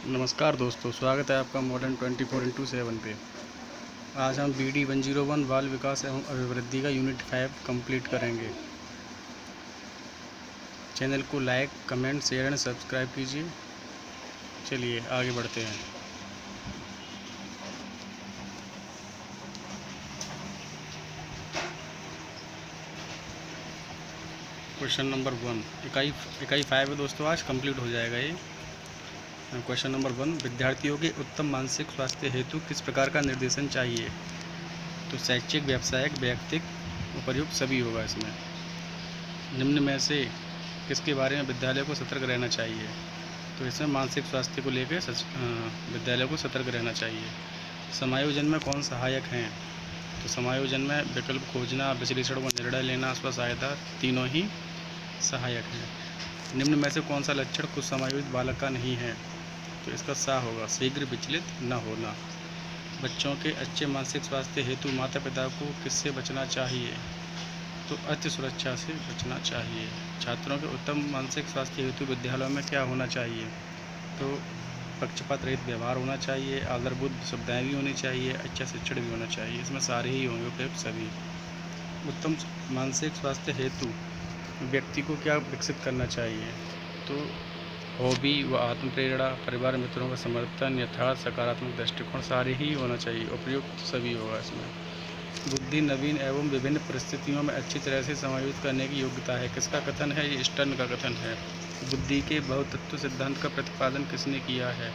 नमस्कार दोस्तों, स्वागत है आपका मॉडर्न 24x7 पे। आज हम BD 101 बाल विकास एवं अभिवृद्धि का यूनिट 5 कंप्लीट करेंगे। चैनल को like, comment, share and subscribe कीजिए। चलिए आगे बढ़ते हैं। क्वेश्चन नंबर 1 इकाई 5 है दोस्तों, आज कंप्लीट हो जाएगा ये। क्वेश्चन नंबर 1, विद्यार्थियों के उत्तम मानसिक स्वास्थ्य हेतु किस प्रकार का निर्देशन चाहिए? तो शैक्षिक, व्यावसायिक, व्यक्तिक, उपयुक्त सभी होगा इसमें। निम्न में से किसके बारे में विद्यालय को सतर्क रहना चाहिए? तो इसमें मानसिक स्वास्थ्य को लेकर विद्यालय को सतर्क रहना चाहिए। समायोजन में कौन सहायक हैं? तो समायोजन में विकल्प खोजना, विश्लेषण व निर्णय लेना, स्व सहायता, तीनों ही सहायक हैं। निम्न में से कौन सा लक्षण कुछ समायोजित बालक का नहीं है? तो इसका सा होगा, शीघ्र विचलित न होना। बच्चों के अच्छे मानसिक स्वास्थ्य हेतु माता पिता को किससे बचना चाहिए? तो अति सुरक्षा से बचना चाहिए। छात्रों के उत्तम मानसिक स्वास्थ्य हेतु विद्यालयों में क्या होना चाहिए? तो पक्षपात रहित व्यवहार होना चाहिए, आधारभूत सुविधाएँ भी होनी चाहिए, अच्छा शिक्षण भी होना चाहिए। इसमें सारे ही होंगे उपयुक्त सभी। उत्तम मानसिक स्वास्थ्य हेतु व्यक्ति को क्या विकसित करना चाहिए? तो हॉबी व आत्म प्रेरणा, परिवार मित्रों का समर्थन, यथार्थ, सकारात्मक दृष्टिकोण, सारे ही होना चाहिए, उपयुक्त सभी होगा इसमें। बुद्धि नवीन एवं विभिन्न परिस्थितियों में अच्छी तरह से समायोजित करने की योग्यता है। किसका कथन है? ये स्टर्न का कथन है। बुद्धि के बहुतत्व सिद्धांत का प्रतिपादन किसने किया है?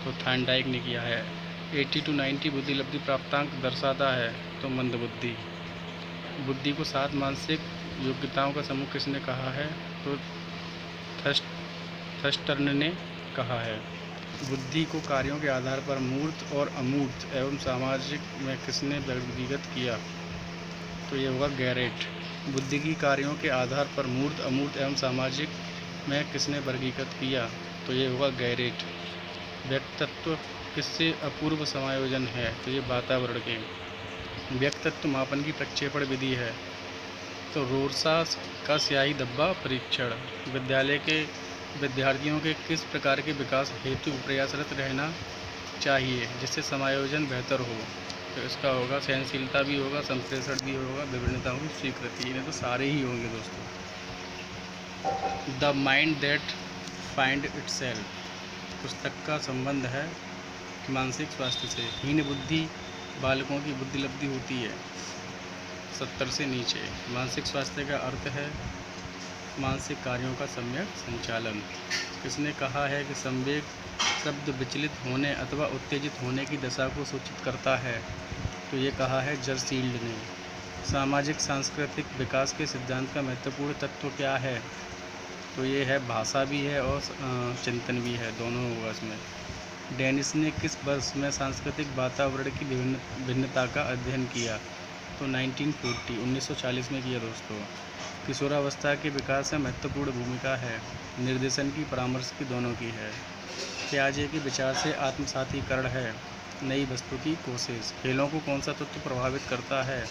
तो थॉर्नडाइक ने किया है। 80 to 90 बुद्धि लब्धि प्राप्तांक दर्शाता है, तो मंदबुद्धि। बुद्धि को 7 मानसिक योग्यताओं का समूह किसने कहा है? तो थर्स्टन ने कहा है। बुद्धि को कार्यों के आधार पर मूर्त और अमूर्त एवं सामाजिक में किसने वर्गीकृत किया? तो ये होगा गैरेट। बुद्धि की कार्यों के आधार पर मूर्त, अमूर्त एवं सामाजिक में किसने वर्गीकृत किया? तो ये होगा गैरेट। व्यक्तित्व किससे अपूर्व समायोजन है? तो ये वातावरण के। व्यक्तित्व मापन की प्रक्षेपण विधि है, तो रोरसास का स्याही धब्बा परीक्षण। विद्यालय के विद्यार्थियों के किस प्रकार के विकास हेतु प्रयासरत रहना चाहिए जिससे समायोजन बेहतर हो? तो इसका होगा सहनशीलता भी होगा, संप्रेषण भी होगा, विभिन्नताओं की स्वीकृति। इन्हें तो सारे ही होंगे दोस्तों। The mind that find itself पुस्तक का संबंध है मानसिक स्वास्थ्य से। हीन बुद्धि बालकों की बुद्धि लब्धि होती है 70 से नीचे। मानसिक स्वास्थ्य का अर्थ है मानसिक कार्यों का सम्यक संचालन। किसने कहा है कि संवेग शब्द विचलित होने अथवा उत्तेजित होने की दशा को सूचित करता है? तो ये कहा है जरसील्ड ने। सामाजिक सांस्कृतिक विकास के सिद्धांत का महत्वपूर्ण तत्व क्या है? तो ये है भाषा भी है और चिंतन भी है, दोनों होगा इसमें। डेनिस ने किस वर्ष में सांस्कृतिक वातावरण की भिन्नता का अध्ययन किया? तो 1940 में किया दोस्तों। किशोरावस्था के विकास में महत्वपूर्ण भूमिका है निर्देशन की, परामर्श की, दोनों की है। पियाजे के विचार से आत्मसातीकरण है नई वस्तु की कोशिश। खेलों को कौन सा तत्व प्रभावित करता है?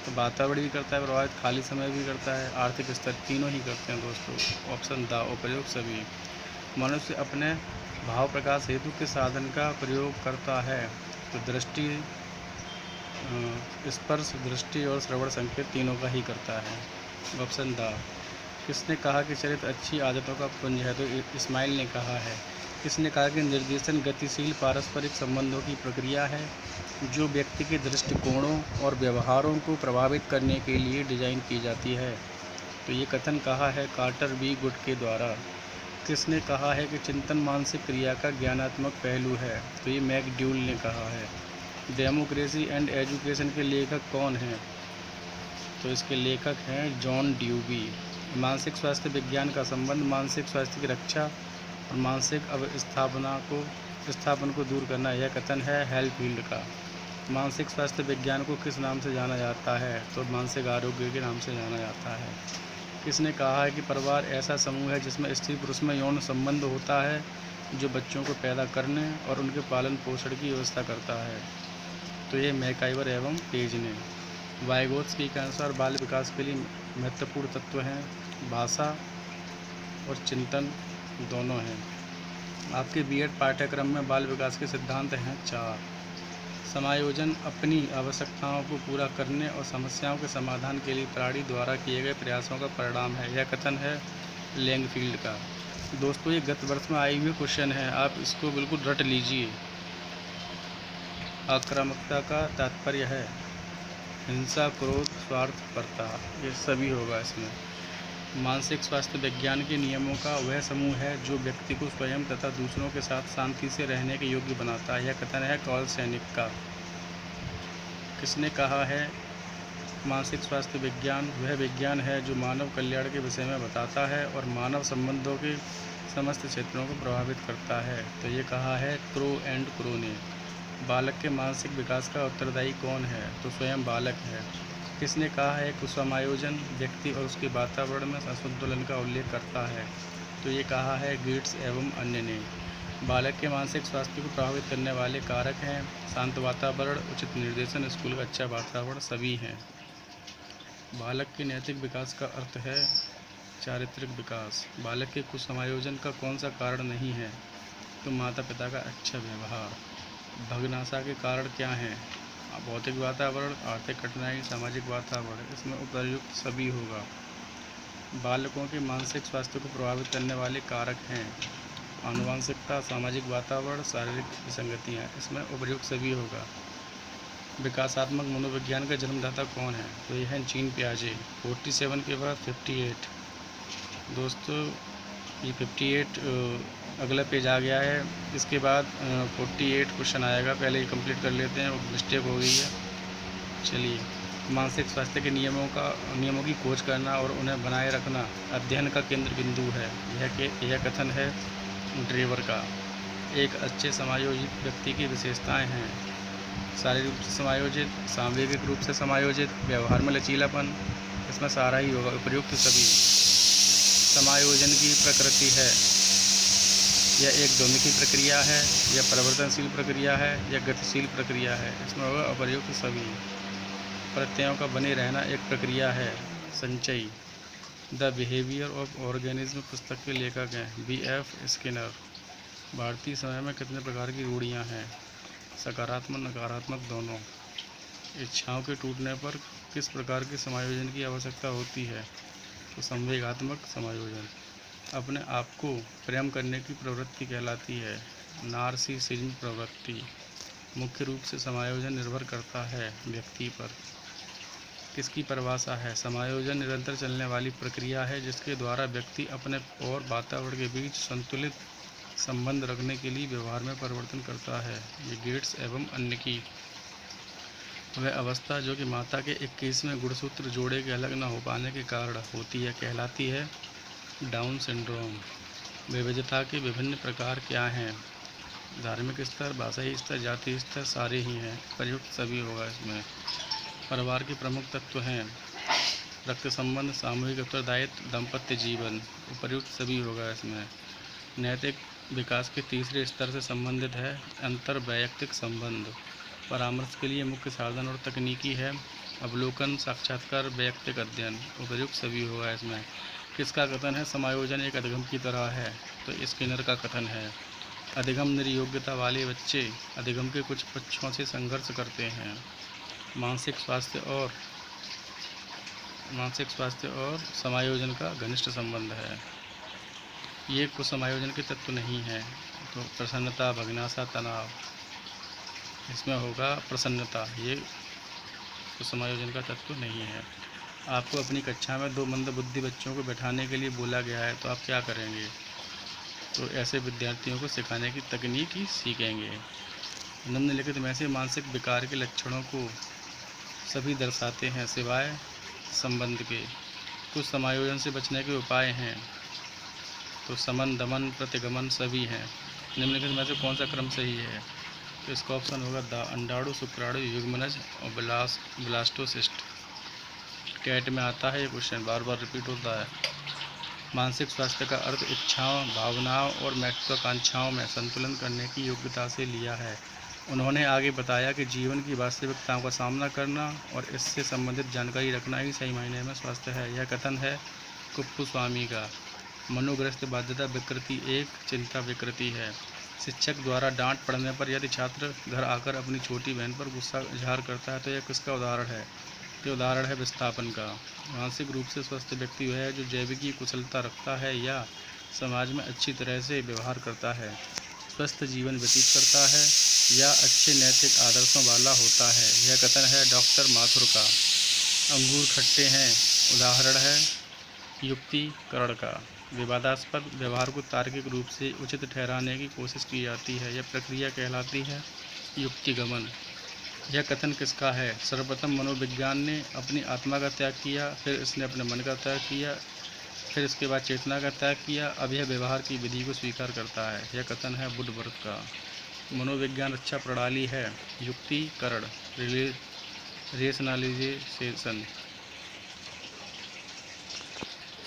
तो वातावरण भी करता है प्रभावित, खाली समय भी करता है, आर्थिक स्तर, तीनों ही करते हैं दोस्तों। ऑप्शन द उपयोग सभी। मनुष्य अपने भाव प्रकाश हेतु किस साधन का प्रयोग करता है? तो दृष्टि, स्पर्श, दृष्टि और श्रवण संकेत, तीनों का ही करता है। Option the. किसने कहा कि चरित्र अच्छी आदतों का पुंज है? तो इस्माइल ने कहा है। किसने कहा कि निर्देशन गतिशील पारस्परिक संबंधों की प्रक्रिया है जो व्यक्ति के दृष्टिकोणों और व्यवहारों को प्रभावित करने के लिए डिजाइन की जाती है? तो ये कथन कहा है कार्टर बी गुड के द्वारा। किसने कहा है कि चिंतन मानसिक क्रिया का ज्ञानात्मक पहलू है? तो ये मैकडूगल ने कहा है। डेमोक्रेसी एंड एजुकेशन के लेखक कौन हैं? तो इसके लेखक हैं जॉन ड्यूबी। मानसिक स्वास्थ्य विज्ञान का संबंध मानसिक स्वास्थ्य की रक्षा और मानसिक अवस्थापन को दूर करना, यह कथन है हेलफील्ड का। मानसिक स्वास्थ्य विज्ञान को किस नाम से जाना जाता है? तो मानसिक आरोग्य के नाम से जाना जाता है। किसने कहा है कि परिवार ऐसा समूह है जिसमें स्त्री पुरुष में यौन संबंध होता है जो बच्चों को पैदा करने और उनके पालन पोषण की व्यवस्था करता है? तो ये मैकाइवर एवं पेज ने। वाइगोत्स्की के अनुसार बाल विकास के लिए महत्वपूर्ण तत्व हैं भाषा और चिंतन, दोनों हैं। आपके बीएड पाठ्यक्रम में बाल विकास के सिद्धांत हैं 4। समायोजन अपनी आवश्यकताओं को पूरा करने और समस्याओं के समाधान के लिए प्राणी द्वारा किए गए प्रयासों का परिणाम है। यह कथन है लैंगफील्ड का। दोस्तों, ये गत वर्ष में आई हुई क्वेश्चन है, आप इसको बिल्कुल रट लीजिए। आक्रामकता का तात्पर्य है हिंसा, क्रोध, स्वार्थपरता, ये सभी होगा इसमें। मानसिक स्वास्थ्य विज्ञान के नियमों का वह समूह है जो व्यक्ति को स्वयं तथा दूसरों के साथ शांति से रहने के योग्य बनाता है। यह कथन है कार्ल सैनिक का। किसने कहा है? मानसिक स्वास्थ्य विज्ञान वह विज्ञान है जो मानव कल्याण के विषय में बताता है और मानव संबंधों के समस्त क्षेत्रों को प्रभावित करता है। तो ये कहा है क्रो एंड क्रो ने। बालक के मानसिक विकास का उत्तरदायी कौन है? तो स्वयं बालक है। किसने कहा है कि समायोजन व्यक्ति और उसके वातावरण में असंतुलन का उल्लेख करता है? तो ये कहा है गेट्स एवं अन्य ने। बालक के मानसिक स्वास्थ्य को प्रभावित करने वाले कारक हैं शांत वातावरण, उचित निर्देशन, स्कूल का अच्छा वातावरण, सभी हैं। बालक के नैतिक विकास का अर्थ है चारित्रिक विकास। बालक के कुछ समायोजन का कौन सा कारण नहीं है? तो माता पिता का अच्छा व्यवहार। भग्नाशा के कारण क्या हैं? भौतिक वातावरण, आर्थिक कठिनाई, सामाजिक वातावरण, इसमें उपर्युक्त सभी होगा। बालकों के मानसिक स्वास्थ्य को प्रभावित करने वाले कारक हैं आनुवंशिकता, सामाजिक वातावरण, शारीरिक विसंगतियाँ, इसमें उपर्युक्त सभी होगा। विकासात्मक मनोविज्ञान का जन्मदाता कौन है? तो यह है जीन पियाजे। 47 के बाद 58। दोस्तों, ये 58 अगला पेज आ गया है। इसके बाद 48 क्वेश्चन आएगा। पहले ये कंप्लीट कर लेते हैं, वो मिस्टेक हो गई है। चलिए, मानसिक स्वास्थ्य के नियमों की खोज करना और उन्हें बनाए रखना अध्ययन का केंद्र बिंदु है। यह कथन है ड्रेवर का। एक अच्छे समायोजित व्यक्ति की विशेषताएं हैं शारीरिक रूप से समायोजित, सामवेगिक रूप से समायोजित, व्यवहार में लचीलापन, इसमें सारा ही होगा, उपयुक्त सभी। समायोजन की प्रकृति है, यह एक ध्वनिकी प्रक्रिया है, यह परिवर्तनशील प्रक्रिया है, यह गतिशील प्रक्रिया है, इसमें होगा अप्रयुक्त सभी। प्रत्ययों का बने रहना एक प्रक्रिया है, संचयी। द बिहेवियर ऑफ ऑर्गेनिज्म पुस्तक के लेखक हैं B.F. स्किनर। भारतीय समय में कितने प्रकार की रूढ़ियाँ हैं? सकारात्मक, नकारात्मक, दोनों। इच्छाओं के टूटने पर किस प्रकार के समायोजन की आवश्यकता होती है? तो संवेगात्मक समायोजन। अपने आप को प्रेम करने की प्रवृत्ति कहलाती है नार्सिसिज्म प्रवृत्ति। मुख्य रूप से समायोजन निर्भर करता है व्यक्ति पर। किसकी परिभाषा है? समायोजन निरंतर चलने वाली प्रक्रिया है जिसके द्वारा व्यक्ति अपने और वातावरण के बीच संतुलित संबंध रखने के लिए व्यवहार में परिवर्तन करता है। ये गेट्स एवं अन्य की। वह अवस्था जो कि माता के 21वें गुणसूत्र जोड़े के अलग न हो पाने के कारण होती है कहलाती है डाउन सिंड्रोम। विविधता के विभिन्न प्रकार क्या हैं? धार्मिक स्तर, भाषाई स्तर, जातीय स्तर, सारे ही हैं, प्रयुक्त सभी होगा इसमें। परिवार के प्रमुख तत्व हैं रक्त संबंध, सामूहिक उत्तरदायित्व, दाम्पत्य जीवन, उपयुक्त सभी होगा इसमें। नैतिक विकास के तीसरे स्तर से संबंधित है अंतर वैयक्तिक संबंध। परामर्श के लिए मुख्य साधन और तकनीकी है अवलोकन, साक्षात्कार, वैयक्तिक अध्ययन, उपयुक्त सभी होगा इसमें। किसका कथन है? समायोजन एक अधिगम की तरह है, तो स्किनर का कथन है। अधिगम निर्योग्यता वाले बच्चे अधिगम के कुछ पक्षों से संघर्ष करते हैं। मानसिक स्वास्थ्य और समायोजन का घनिष्ठ संबंध है। ये कुछ समायोजन के तत्व नहीं है, तो प्रसन्नता, भग्नाशा, तनाव, इसमें होगा प्रसन्नता। ये कुछ समायोजन का तत्व नहीं है। आपको अपनी कक्षा में 2 मंदबुद्धि बच्चों को बैठाने के लिए बोला गया है, तो आप क्या करेंगे? तो ऐसे विद्यार्थियों को सिखाने की तकनीक ही सीखेंगे। निम्नलिखित में से मानसिक विकार के लक्षणों को सभी दर्शाते हैं सिवाय संबंध के। कुछ समायोजन से बचने के उपाय हैं, तो समन, दमन, प्रतिगमन सभी हैं। निम्नलिखित में से कौन सा क्रम सही है? तो इसका ऑप्शन होगा अंडाणु, शुक्राणु, युग्मनज और ब्लास्टोसिस्ट। टेट में आता है ये क्वेश्चन, बार बार रिपीट होता है। मानसिक स्वास्थ्य का अर्थ इच्छाओं, भावनाओं और महत्वाकांक्षाओं में संतुलन करने की योग्यता से लिया है। उन्होंने आगे बताया कि जीवन की वास्तविकताओं का सामना करना और इससे संबंधित जानकारी रखना ही सही मायने में स्वास्थ्य है। यह कथन है कुप्पुस्वामी का। मनोग्रस्त बाध्यता विकृति एक चिंता विकृति है। शिक्षक द्वारा डांट पड़ने पर यदि छात्र घर आकर अपनी छोटी बहन पर गुस्सा इजहार करता है तो यह किसका उदाहरण है? ये उदाहरण है विस्थापन का। मानसिक रूप से स्वस्थ व्यक्ति वह है जो जैविकी कुशलता रखता है या समाज में अच्छी तरह से व्यवहार करता है, स्वस्थ जीवन व्यतीत करता है या अच्छे नैतिक आदर्शों वाला होता है। यह कथन है डॉक्टर माथुर का। अंगूर खट्टे हैं उदाहरण है युक्तिकरण का। विवादास्पद व्यवहार को तार्किक रूप से उचित ठहराने की कोशिश की जाती है, यह प्रक्रिया कहलाती है युक्तिगमन। यह कथन किसका है? सर्वप्रथम मनोविज्ञान ने अपनी आत्मा का त्याग किया, फिर इसने अपने मन का त्याग किया, फिर इसके बाद चेतना का त्याग किया, अब यह व्यवहार की विधि को स्वीकार करता है। यह कथन है बुद्धवर्थ का। मनोविज्ञान रक्षा प्रणाली है युक्तिकरण रेशनलाइजेशन।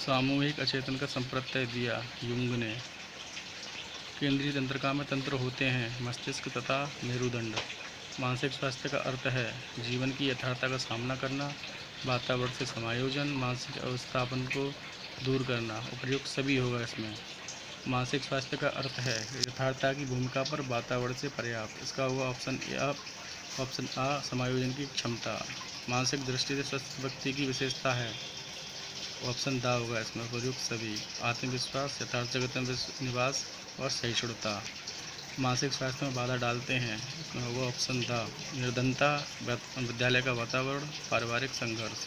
सामूहिक अचेतन का संप्रत्यय दिया युंग ने। केंद्रीय तंत्रिका में तंत्र होते हैं मस्तिष्क तथा मेरुदंड। मानसिक स्वास्थ्य का अर्थ है जीवन की यथार्थता का सामना करना, वातावरण से समायोजन, मानसिक अवस्थापन को दूर करना, उपर्युक्त सभी होगा इसमें। मानसिक स्वास्थ्य का अर्थ है यथार्थता की भूमिका पर वातावरण से पर्याप्त, इसका होगा ऑप्शन आ समायोजन की क्षमता। मानसिक दृष्टि से स्वस्थ व्यक्ति की विशेषता है, ऑप्शन दा होगा इसमें, उपर्युक्त सभी। आत्मविश्वास, यथार्थ जगत में निवास और सहिष्णुता मानसिक स्वास्थ्य में बाधा डालते हैं, इसमें होगा ऑप्शन द। निर्धनता, विद्यालय का वातावरण, पारिवारिक संघर्ष।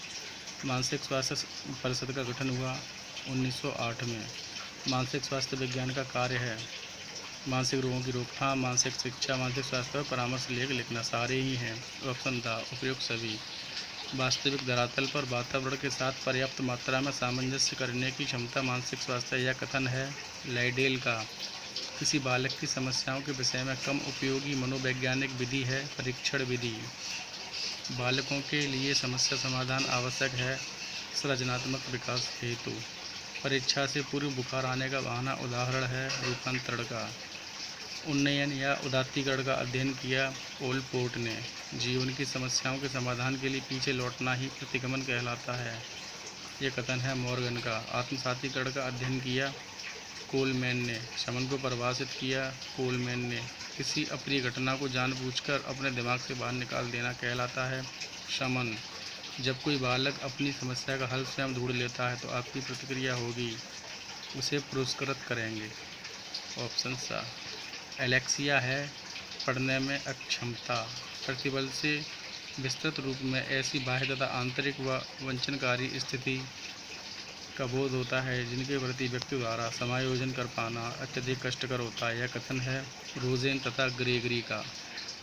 मानसिक स्वास्थ्य परिषद का गठन हुआ 1908 में। मानसिक स्वास्थ्य विज्ञान का कार्य है मानसिक रोगों की रोकथाम, मानसिक शिक्षा, मानसिक स्वास्थ्य पर परामर्श लेख लिखना, सारे ही हैं, ऑप्शन द, उपयुक्त सभी। वास्तविक धरातल पर वातावरण के साथ पर्याप्त मात्रा में सामंजस्य करने की क्षमता मानसिक स्वास्थ्य। यह कथन है लाइडेल का। किसी बालक की समस्याओं के विषय में कम उपयोगी मनोवैज्ञानिक विधि है परीक्षण विधि। बालकों के लिए समस्या समाधान आवश्यक है सृजनात्मक विकास हेतु। परीक्षा से पूर्व बुखार आने का बहाना उदाहरण है रूपांतरण का। उन्नयन या उदात्तीकरण का अध्ययन किया ओलपोर्ट ने। जीवन की समस्याओं के समाधान के लिए पीछे लौटना ही प्रतिगमन कहलाता है, ये कथन है मॉर्गन का। आत्मसातीकरण का अध्ययन किया कोलमैन ने। शमन को परिभाषित किया कोलमैन ने। किसी अप्रिय घटना को जानबूझकर अपने दिमाग से बाहर निकाल देना कहलाता है शमन। जब कोई बालक अपनी समस्या का हल स्वयं ढूंढ लेता है तो आपकी प्रतिक्रिया होगी, उसे पुरस्कृत करेंगे, ऑप्शन सा। एलेक्सिया है पढ़ने में अक्षमता। प्रतिबल से विस्तृत रूप में ऐसी बाह्य तथा आंतरिक व वंचनकारी स्थिति का बोध होता है जिनके प्रति व्यक्ति द्वारा समायोजन कर पाना अत्यधिक कष्टकर होता है, यह कथन है रोजेन तथा ग्रेगरी का।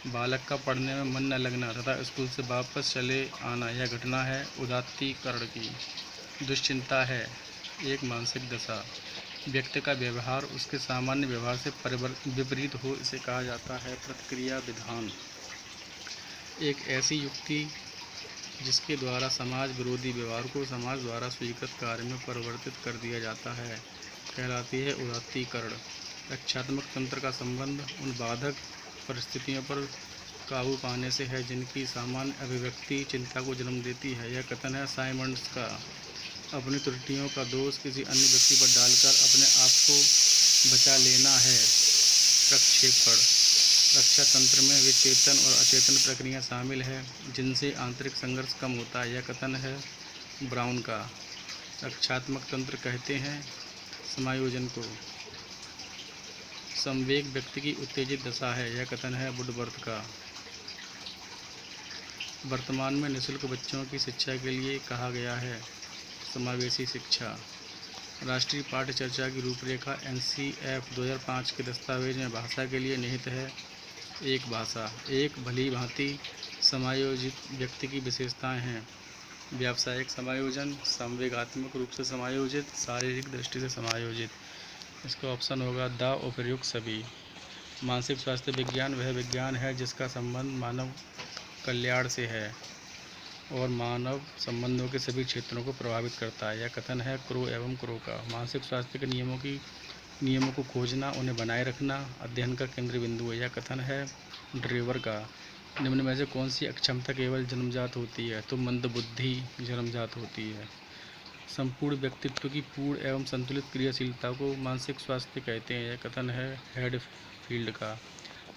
बालक का पढ़ने में मन न लगना तथा स्कूल से वापस चले आना, यह घटना है उदात्तीकरण की। दुश्चिंता है एक मानसिक दशा। व्यक्ति का व्यवहार उसके सामान्य व्यवहार से विपरीत हो, इसे कहा जाता है प्रतिक्रिया विधान। एक ऐसी युक्ति जिसके द्वारा समाज विरोधी व्यवहार को समाज द्वारा स्वीकृत कार्य में परिवर्तित कर दिया जाता है कहलाती है उदात्तीकरण। रक्षात्मक तंत्र का संबंध उन बाधक परिस्थितियों पर काबू पाने से है जिनकी सामान्य अभिव्यक्ति चिंता को जन्म देती है, यह कथन है साइमंड्स का। अपनी त्रुटियों का दोष किसी अन्य व्यक्ति पर डालकर अपने आप को बचा लेना है प्रक्षेपण। रक्षा तंत्र में वे चेतन और अचेतन प्रक्रिया शामिल है जिनसे आंतरिक संघर्ष कम होता है, यह कथन है ब्राउन का। रक्षात्मक तंत्र कहते हैं समायोजन को। संवेग व्यक्ति की उत्तेजित दशा है, यह कथन है वुडवर्थ का। वर्तमान में निःशुल्क बच्चों की शिक्षा के लिए कहा गया है समावेशी शिक्षा। राष्ट्रीय पाठ्य चर्चा की रूपरेखा NCF 2005 के दस्तावेज में भाषा के लिए निहित है एक भाषा, एक भली भांति समायोजित व्यक्ति की विशेषताएं हैं व्यावसायिक समायोजन, संवेगात्मक रूप से समायोजित, शारीरिक दृष्टि से समायोजित। इसका ऑप्शन होगा द, उपर्युक्त सभी। मानसिक स्वास्थ्य विज्ञान वह विज्ञान है जिसका संबंध मानव कल्याण से है और मानव संबंधों के सभी क्षेत्रों को प्रभावित करता है, यह कथन है क्रो एवं क्रो का। मानसिक स्वास्थ्य के नियमों को खोजना, उन्हें बनाए रखना अध्ययन का केंद्र बिंदु है, यह कथन है ड्रेवर का। निम्न में से कौन सी अक्षमता केवल जन्मजात होती है? तो मंदबुद्धि जन्मजात होती है। संपूर्ण व्यक्तित्व की पूर्ण एवं संतुलित क्रियाशीलता को मानसिक स्वास्थ्य कहते हैं। यह कथन है हेडफील्ड का।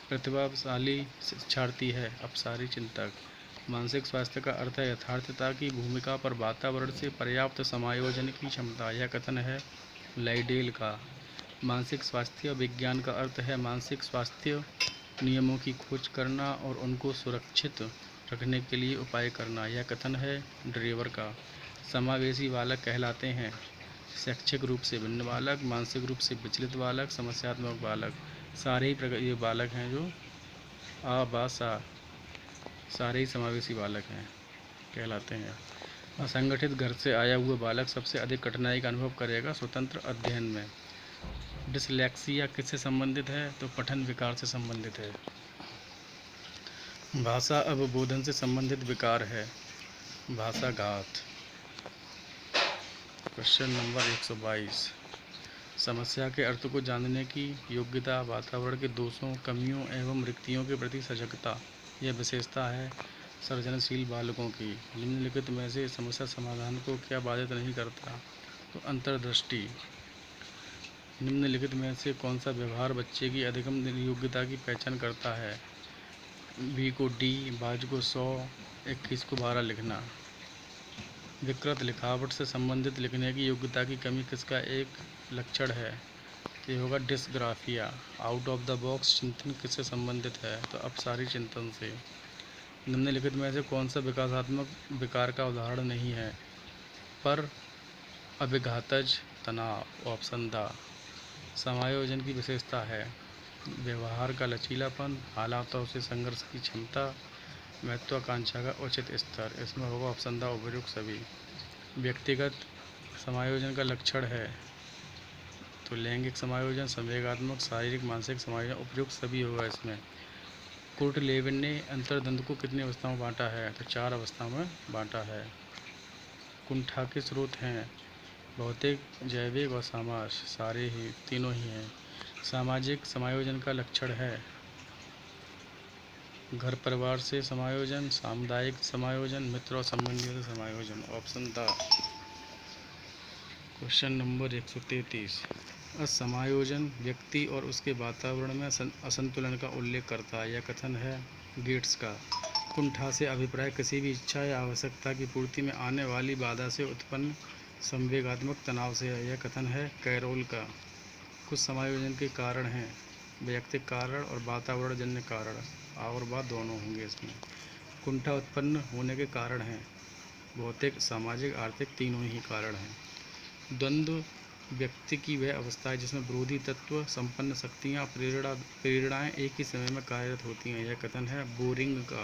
प्रतिभाशाली शिक्षार्थी है अपसारी चिंतक। मानसिक स्वास्थ्य का अर्थ है यथार्थता की भूमिका पर वातावरण से पर्याप्त समायोजन की क्षमता। यह कथन है लाइडेल का। मानसिक स्वास्थ्य विज्ञान का अर्थ है मानसिक स्वास्थ्य नियमों की खोज करना और उनको सुरक्षित रखने के लिए उपाय करना। यह कथन है ड्रेवर का। समावेशी बालक कहलाते हैं शैक्षिक रूप से भिन्न बालक, मानसिक रूप से विचलित बालक, समस्यात्मक बालक। सारे ही प्रकार ये बालक हैं जो सारे ही समावेशी बालक हैं कहलाते हैं। असंगठित घर से आया हुआ बालक सबसे अधिक कठिनाई का अनुभव करेगा स्वतंत्र अध्ययन में। डिसलेक्सिया किससे संबंधित है? तो पठन विकार से संबंधित है। भाषा अवबोधन से संबंधित विकार है भाषाघात। Question number 122। समस्या के अर्थ को जानने की योग्यता, वातावरण के दोषों, कमियों एवं रिक्तियों के प्रति सजगता, यह विशेषता है सृजनशील बालकों की। निम्नलिखित में से समस्या समाधान को क्या बाधित नहीं करता? तो अंतर्दृष्टि। निम्नलिखित में से कौन सा व्यवहार बच्चे की अधिगम योग्यता की पहचान करता है? 20 को D, 22 को 100, 21 को 12 लिखना। विकृत लिखावट से संबंधित लिखने की योग्यता की कमी किसका एक लक्षण है? ये होगा dysgraphia. Out of the box चिंतन किससे संबंधित है? तो अपसारी चिंतन से। निम्नलिखित में से कौन सा विकासात्मक विकार का उदाहरण नहीं है? पर अभिघातज तनाव। Option the. समायोजन की विशेषता है व्यवहार का लचीलापन, हालातों से संघर्ष की क्षमता, महत्वाकांक्षा का उचित स्तर। इसमें होगा ऑप्शन द उपयुक्त सभी। व्यक्तिगत समायोजन का लक्षण है तो लैंगिक समायोजन, संवेगात्मक, शारीरिक, मानसिक समायोजन, उपयुक्त सभी होगा इसमें। कुर्ट लेविन ने अंतर्द्वंद को कितनी अवस्थाओं में बांटा है? तो 4 अवस्थाओं में बांटा है। कुंठा के स्रोत हैं भौतिक, जैविक और समास, सारे ही तीनों ही हैं। सामाजिक समायोजन का लक्षण है घर परिवार से समायोजन, सामुदायिक समायोजन, मित्र और संबंधियों से समायोजन। Option the. Question number 133। असमायोजन व्यक्ति और उसके वातावरण में असंतुलन का उल्लेख करता है। यह कथन है गेट्स का। कुंठा से अभिप्राय किसी भी इच्छा या आवश्यकता की पूर्ति में आने वाली बाधा से उत्पन्न संवेगात्मक तनाव से है। यह कथन है कैरोल का। कुछ समायोजन के कारण हैं वैयक्तिक कारण और वातावरण जन्य कारण, और बात दोनों होंगे इसमें। कुंठा उत्पन्न होने के कारण हैं भौतिक, सामाजिक, आर्थिक, तीनों ही कारण हैं। द्वंद्व व्यक्ति की वह अवस्था है जिसमें विरोधी तत्व, संपन्न शक्तियाँ, प्रेरणाएँ एक ही समय में कार्यरत होती हैं। यह कथन है बोरिंग का।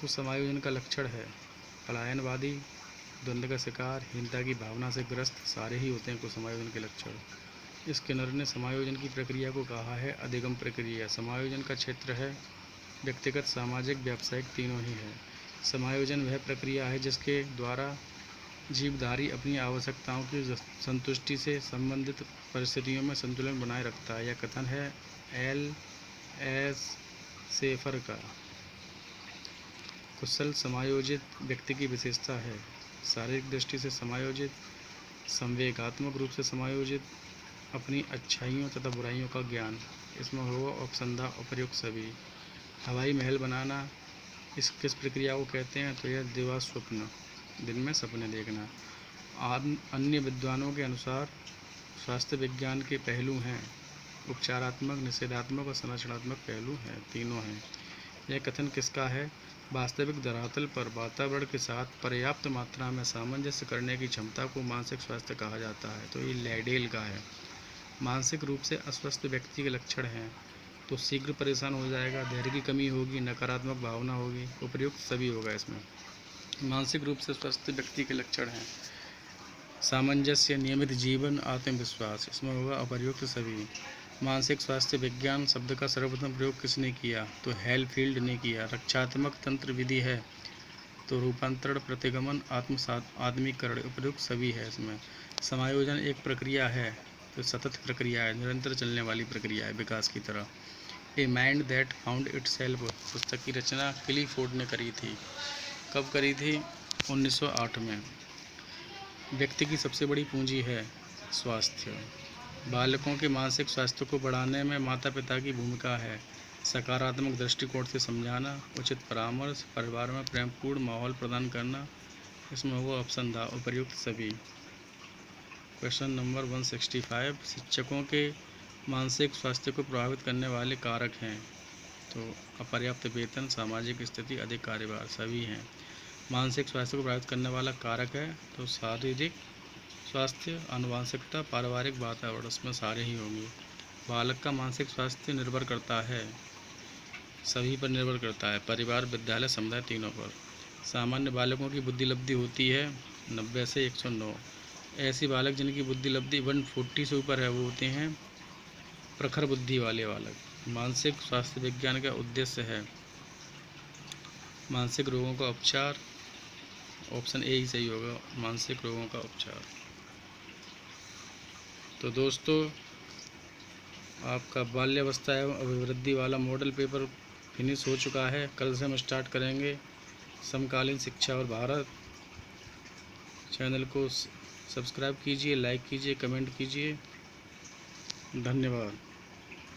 कुछ समायोजन का लक्षण है पलायनवादी, द्वंद्व का शिकार, हीनता की भावना से ग्रस्त, सारे ही होते हैं कुछ समायोजन के लक्षण। स्किनर ने समायोजन की प्रक्रिया को कहा है अधिगम प्रक्रिया। समायोजन का क्षेत्र है व्यक्तिगत, सामाजिक, व्यावसायिक, तीनों ही है। समायोजन वह प्रक्रिया है जिसके द्वारा जीवधारी अपनी आवश्यकताओं की संतुष्टि से संबंधित परिस्थितियों में संतुलन बनाए रखता है। यह कथन है L.S. शेफर का। कुशल समायोजित व्यक्ति की विशेषता है शारीरिक दृष्टि से समायोजित, संवेगात्मक रूप से समायोजित, अपनी अच्छाइयों तथा बुराइयों का ज्ञान। इसमें होगा ऑप्शन द उपयुक्त सभी। हवाई महल बनाना इस किस प्रक्रिया को कहते हैं? तो यह दिवा स्वप्न, दिन में सपने देखना। अन्य विद्वानों के अनुसार स्वास्थ्य विज्ञान के पहलू हैं उपचारात्मक, निषेधात्मक और संरचनात्मक पहलू हैं, तीनों हैं। यह कथन किसका है? वास्तविक धरातल पर वातावरण के साथ पर्याप्त मात्रा में सामंजस्य करने की क्षमता को मानसिक स्वास्थ्य कहा जाता है। तो ये लाइडेल का है। मानसिक रूप से अस्वस्थ व्यक्ति के लक्षण हैं तो शीघ्र परेशान हो जाएगा, धैर्य की कमी होगी, नकारात्मक भावना होगी, उपयुक्त सभी होगा इसमें। मानसिक रूप से स्वस्थ व्यक्ति के लक्षण हैं सामंजस्य, नियमित जीवन, आत्मविश्वास। इसमें होगा अपर्युक्त सभी। मानसिक स्वास्थ्य विज्ञान शब्द का सर्वप्रथम प्रयोग किसने किया? तो हेलफील्ड ने किया। रक्षात्मक तंत्र विधि है तो रूपांतरण, प्रतिगमन, आत्मीकरण, उपयुक्त सभी है इसमें। समायोजन एक प्रक्रिया है तो सतत प्रक्रिया है, निरंतर चलने वाली प्रक्रिया है विकास की तरह। A mind that found itself पुस्तक की रचना क्लिफोर्ड ने करी थी। कब करी थी? 1908 में। व्यक्ति की सबसे बड़ी पूंजी है स्वास्थ्य। बालकों के मानसिक स्वास्थ्य को बढ़ाने में माता पिता की भूमिका है। सकारात्मक दृष्टिकोण से समझाना, उचित परामर्श, परिवार में प्रेमपूर्ण माहौल प्रदान करना। इसमें होगा ऑप्शन द उपर्युक्त सभी। क्वेश्चन नंबर 165, शिक्षकों के मानसिक स्वास्थ्य को प्रभावित करने वाले कारक हैं। तो अपर्याप्त वेतन, सामाजिक स्थिति, अधिक कार्यभार, सभी हैं। मानसिक स्वास्थ्य को प्रभावित करने वाला कारक है तो शारीरिक स्वास्थ्य, आनुवंशिकता, पारिवारिक वातावरण, उसमें सारे ही होंगे। बालक का मानसिक स्वास्थ्य निर्भर करता है, सभी पर निर्भर करता है, परिवार, विद्यालय, समुदाय, तीनों पर। सामान्य बालकों की बुद्धि लब्धि होती है 90 से 109। ऐसे बालक जिनकी बुद्धि लब्धि 140 से ऊपर है वो होते हैं प्रखर बुद्धि वाले बालक। मानसिक स्वास्थ्य विज्ञान का उद्देश्य है मानसिक रोगों का उपचार। ऑप्शन ए ही सही होगा, मानसिक रोगों का उपचार। तो दोस्तों, आपका बाल्यावस्था एवं अभिवृद्धि वाला मॉडल पेपर फिनिश हो चुका है। कल से हम स्टार्ट करेंगे समकालीन शिक्षा और भारत। चैनल को सब्सक्राइब कीजिए, लाइक कीजिए, कमेंट कीजिए। धन्यवाद।